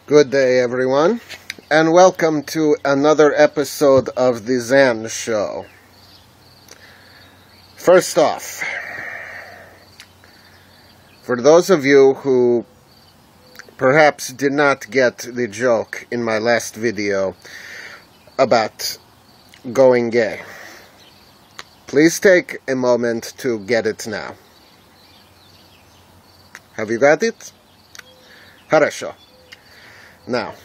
Good day, everyone, and welcome to another episode of The Zen Show. First off, for those of you who perhaps did not get the joke in my last video about going gay, please take a moment to get it now. Have you got it? Хорошо. Now,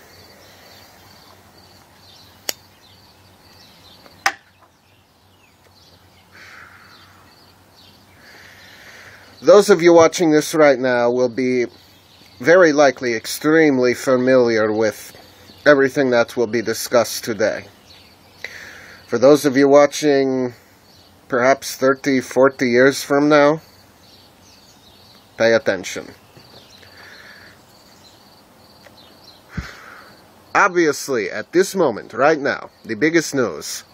those of you watching this right now will be very likely extremely familiar with everything that will be discussed today. For those of you watching perhaps 30, 40 years from now, pay attention. Obviously, at this moment, right now, the biggest news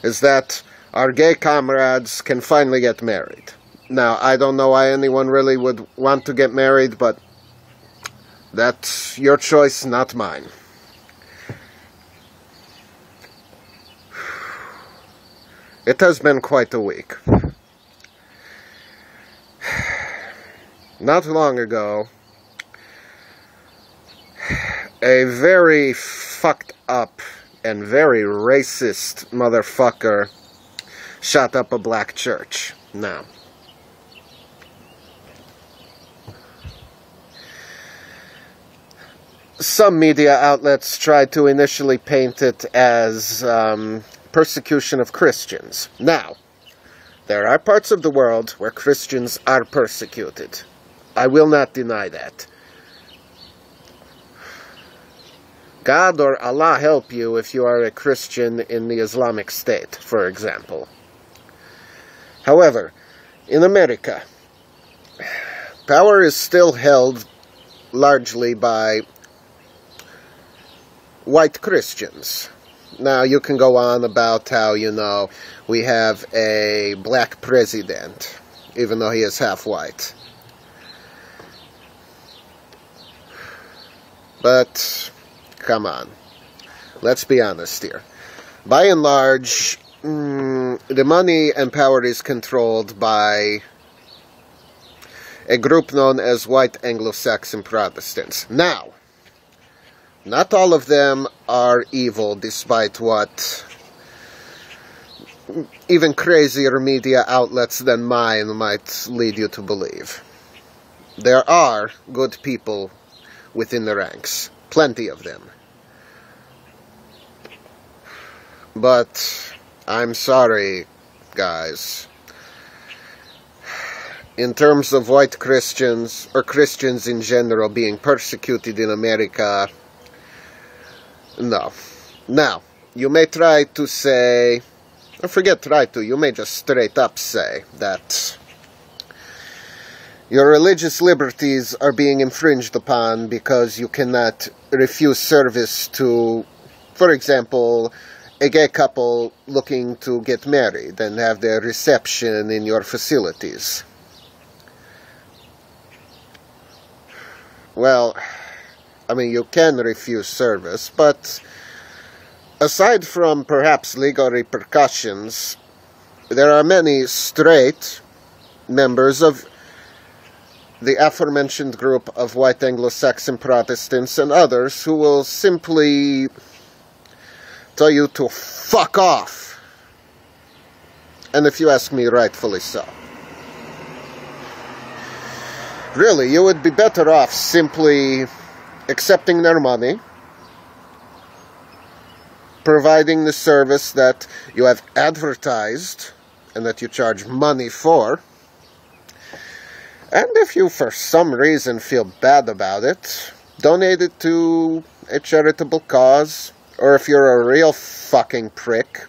is that our gay comrades can finally get married. Now, I don't know why anyone really would want to get married, but that's your choice, not mine. It has been quite a week. Not long ago, a very fucked up and very racist motherfucker shot up a black church. Now, some media outlets tried to initially paint it as persecution of Christians. Now, there are parts of the world where Christians are persecuted. I will not deny that. God or Allah help you if you are a Christian in the Islamic State, for example. However, in America, power is still held largely by white Christians. Now, you can go on about how, we have a black president, even though he is half white. But come on, let's be honest here. By and large, the money and power is controlled by a group known as white Anglo-Saxon Protestants. Now, not all of them are evil, despite what even crazier media outlets than mine might lead you to believe. There are good people within the ranks. Plenty of them. But I'm sorry, guys. In terms of white Christians, or Christians in general, being persecuted in America, no. Now, you may try to say, or forget try to, you may just straight up say that your religious liberties are being infringed upon because you cannot refuse service to, for example, a gay couple looking to get married and have their reception in your facilities. Well, I mean, you can refuse service, but aside from perhaps legal repercussions, there are many straight members of the aforementioned group of white Anglo-Saxon Protestants and others who will simply tell you to fuck off. And if you ask me, rightfully so. Really, you would be better off simply accepting their money, providing the service that you have advertised and that you charge money for. And if you, for some reason, feel bad about it, donate it to a charitable cause. Or if you're a real fucking prick,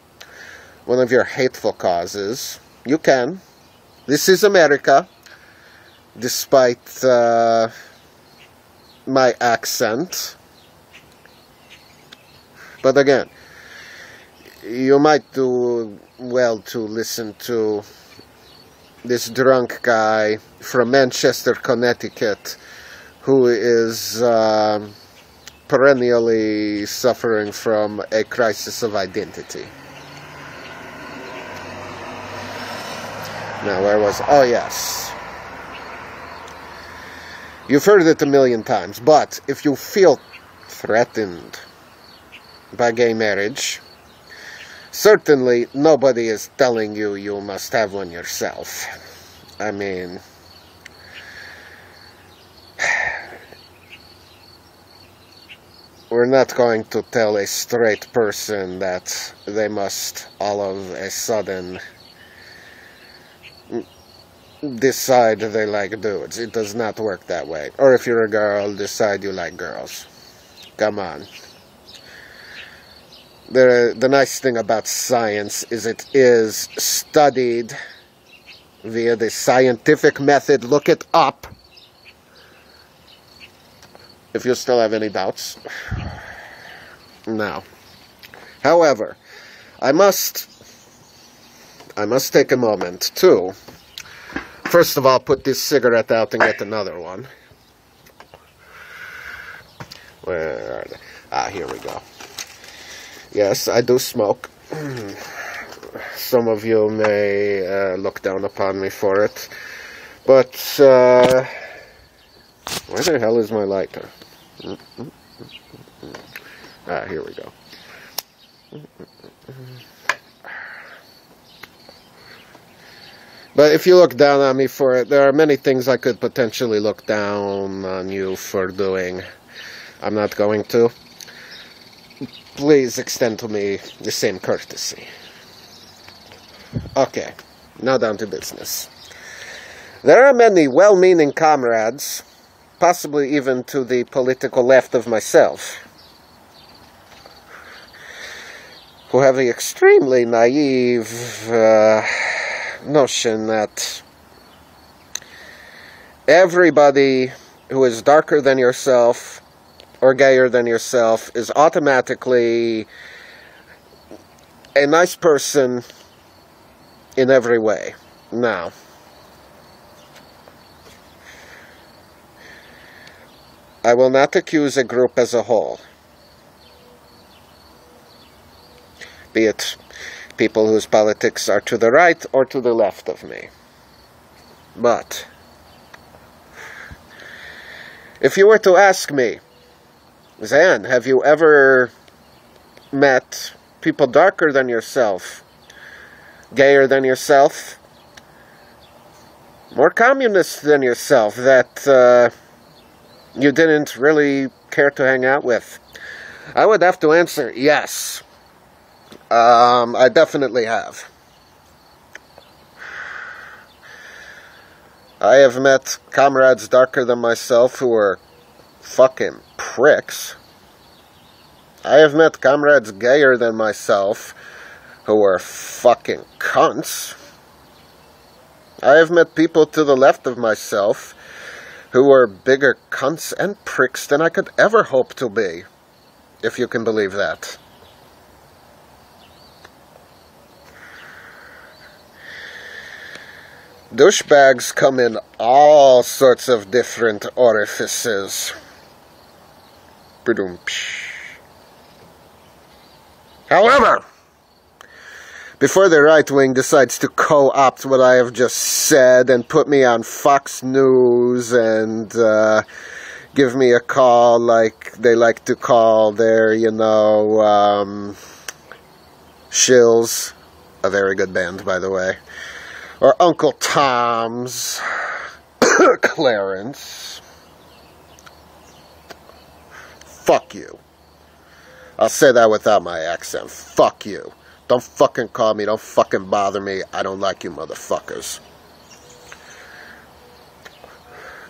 one of your hateful causes, you can. This is America, despite my accent. But again, you might do well to listen to this drunk guy from Manchester, Connecticut, who is perennially suffering from a crisis of identity. Now, where was... Oh, yes. You've heard it a million times, but if you feel threatened by gay marriage, certainly nobody is telling you you must have one yourself. I mean... We're not going to tell a straight person that they must all of a sudden decide they like dudes. It does not work that way. Or if you're a girl, decide you like girls. Come on. The nice thing about science is it is studied via the scientific method. Look it up. If you still have any doubts. Now, however, I must take a moment to, first of all, put this cigarette out and get another one. Where are they? Ah, here we go. Yes, I do smoke. Some of you may look down upon me for it, but where the hell is my lighter? Ah, here we go. But if you look down on me for it, there are many things I could potentially look down on you for doing. I'm not going to. Please extend to me the same courtesy. Okay, now down to business. There are many well-meaning comrades, possibly even to the political left of myself, who have the extremely naive notion that everybody who is darker than yourself or gayer than yourself is automatically a nice person in every way. Now, I will not accuse a group as a whole, be it people whose politics are to the right or to the left of me. But if you were to ask me, Zan, have you ever met people darker than yourself, gayer than yourself, more communist than yourself, that you didn't really care to hang out with? I would have to answer yes. I definitely have. I have met comrades darker than myself who were fucking pricks. I have met comrades gayer than myself who were fucking cunts. I have met people to the left of myself who were bigger cunts and pricks than I could ever hope to be, if you can believe that. Douchebags come in all sorts of different orifices. However, before the right wing decides to co-opt what I have just said and put me on Fox News and give me a call like they like to call their, shills, a very good band, by the way, or Uncle Tom's, Clarence, fuck you. I'll say that without my accent. Fuck you. Don't fucking call me. Don't fucking bother me. I don't like you motherfuckers.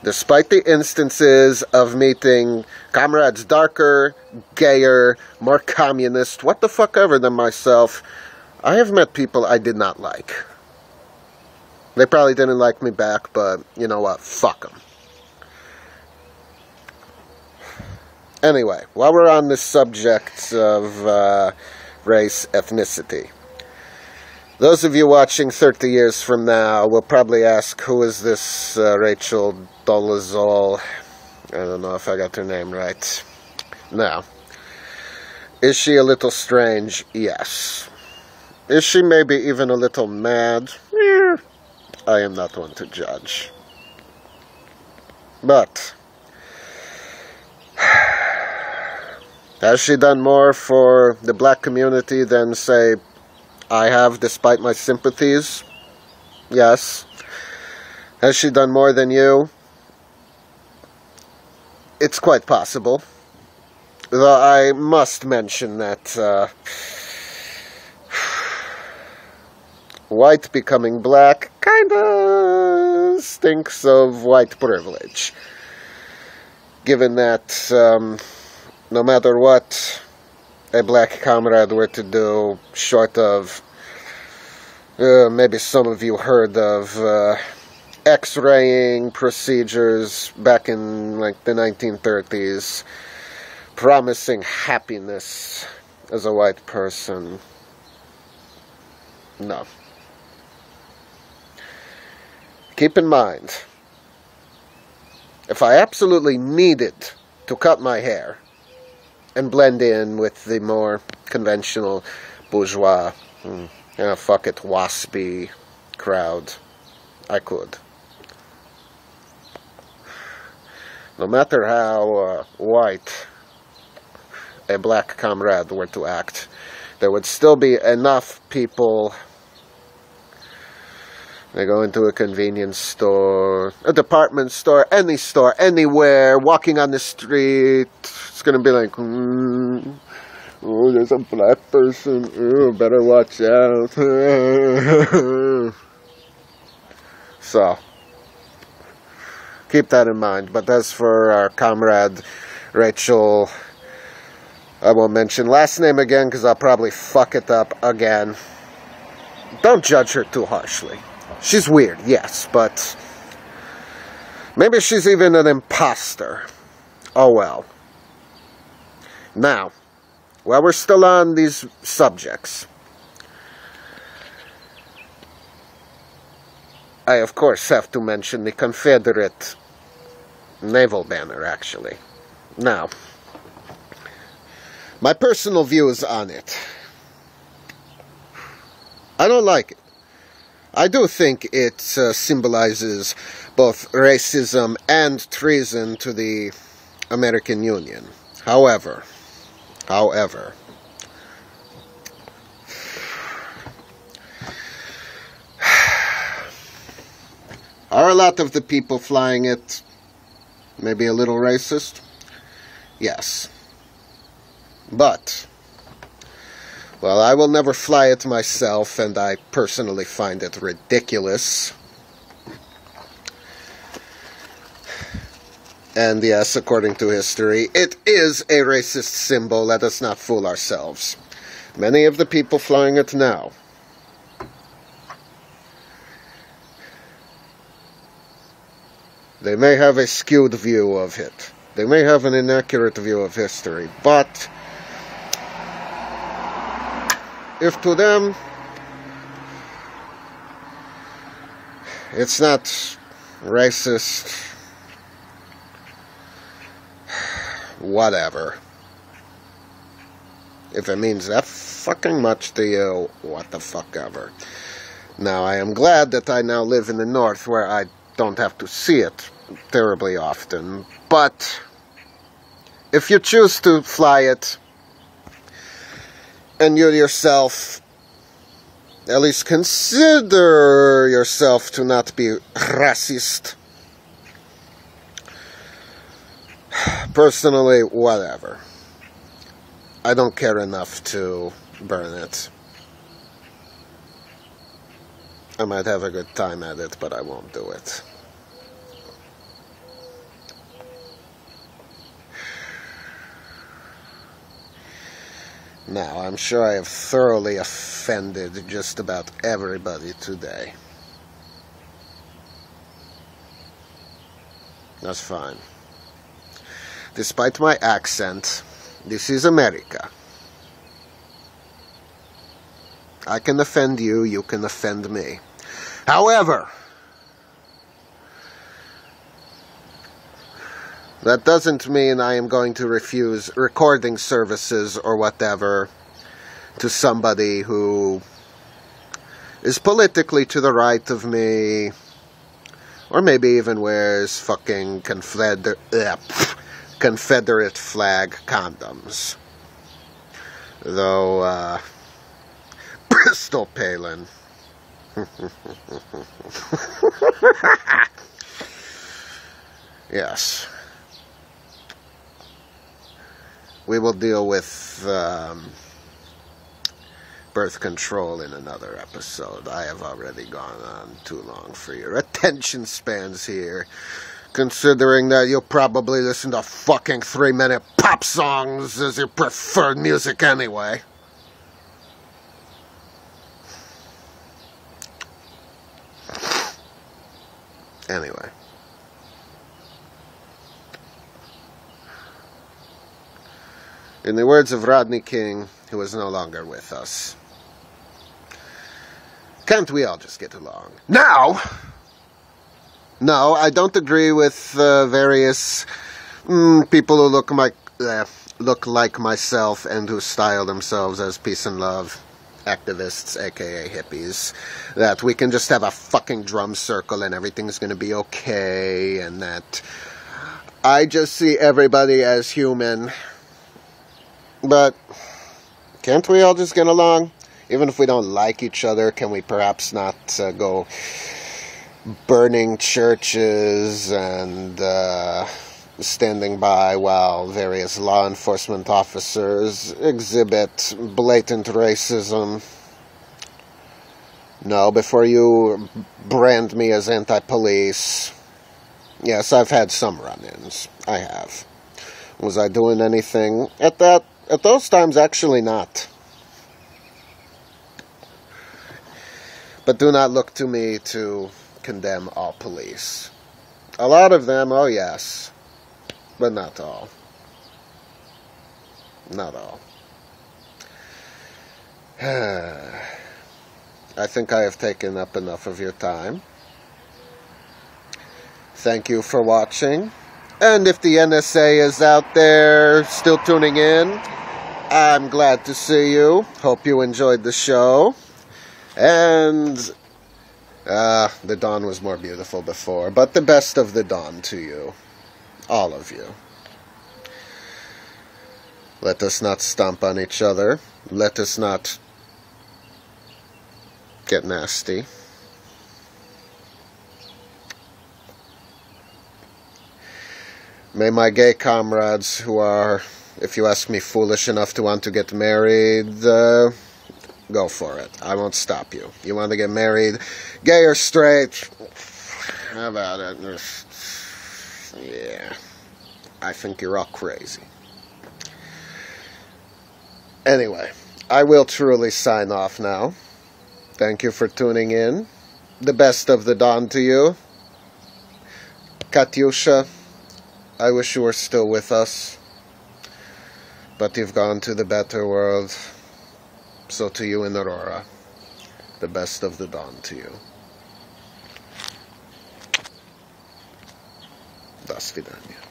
Despite the instances of meeting comrades darker, gayer, more communist, what the fuck ever than myself, I have met people I did not like. They probably didn't like me back, but you know what? Fuck them. Anyway, while we're on this subject of race, ethnicity, those of you watching 30 years from now will probably ask, who is this Rachel Dolezal? I don't know if I got her name right. Now, is she a little strange? Yes. Is she maybe even a little mad? I am not one to judge. But has she done more for the black community than, say, I have, despite my sympathies? Yes. Has she done more than you? It's quite possible. Though I must mention that white becoming black kinda stinks of white privilege. Given that no matter what a black comrade were to do, short of maybe some of you heard of X-raying procedures back in like the 1930s, promising happiness as a white person. No. Keep in mind, if I absolutely needed to cut my hair and blend in with the more conventional bourgeois, fuck it, waspy crowd, I could. No matter how white a black comrade were to act, there would still be enough people. They go into a convenience store, a department store, anywhere, walking on the street. It's going to be like, oh, there's a black person. Oh, better watch out. So, keep that in mind. But as for our comrade, Rachel, I won't mention last name again because I'll probably fuck it up again. Don't judge her too harshly. She's weird, yes, but maybe she's even an imposter. Oh well. Now, while we're still on these subjects, I of course have to mention the Confederate naval banner, actually. Now, my personal views on it. I don't like it. I do think it symbolizes both racism and treason to the American Union. However, are a lot of the people flying it maybe a little racist? Yes. But, well, I will never fly it myself, and I personally find it ridiculous. And yes, according to history, it is a racist symbol. Let us not fool ourselves. Many of the people flying it now they may have a skewed view of it. They may have an inaccurate view of history, but if to them it's not racist, whatever. If it means that fucking much to you, what the fuck ever. Now, I am glad that I now live in the north where I don't have to see it terribly often, but if you choose to fly it, and you yourself at least consider yourself to not be racist, personally, whatever. I don't care enough to burn it. I might have a good time at it, but I won't do it. Now, I'm sure I have thoroughly offended just about everybody today. That's fine. Despite my accent, this is America. I can offend you, you can offend me. However, That doesn't mean I am going to refuse recording services or whatever to somebody who is politically to the right of me, or maybe even wears fucking Confederate flag condoms. Though, Bristol Palin. Yes. We will deal with birth control in another episode. I have already gone on too long for your attention spans here, considering that you'll probably listen to fucking 3-minute pop songs as your preferred music anyway. Anyway. In the words of Rodney King, who is no longer with us, can't we all just get along? Now! No, I don't agree with various people who look like myself and who style themselves as peace and love activists, aka hippies, that we can just have a fucking drum circle and everything's gonna be okay, and that I just see everybody as human. But can't we all just get along? Even if we don't like each other, can we perhaps not go burning churches and standing by while various law enforcement officers exhibit blatant racism? No, before you brand me as anti-police. Yes, I've had some run-ins. I have. Was I doing anything at those times? Actually not. But do not look to me to condemn all police. A lot of them, oh yes, but not all. Not all. I think I have taken up enough of your time. Thank you for watching. And if the NSA is out there still tuning in, I'm glad to see you. Hope you enjoyed the show. And the dawn was more beautiful before, but the best of the dawn to you. All of you. Let us not stomp on each other. Let us not get nasty. May my gay comrades who are, if you ask me, foolish enough to want to get married, go for it. I won't stop you. You want to get married, gay or straight? How about it? Yeah. I think you're all crazy. Anyway, I will truly sign off now. Thank you for tuning in. The best of the dawn to you. Katyusha, I wish you were still with us. But you've gone to the better world. So to you in Aurora, the best of the dawn to you. До свидания.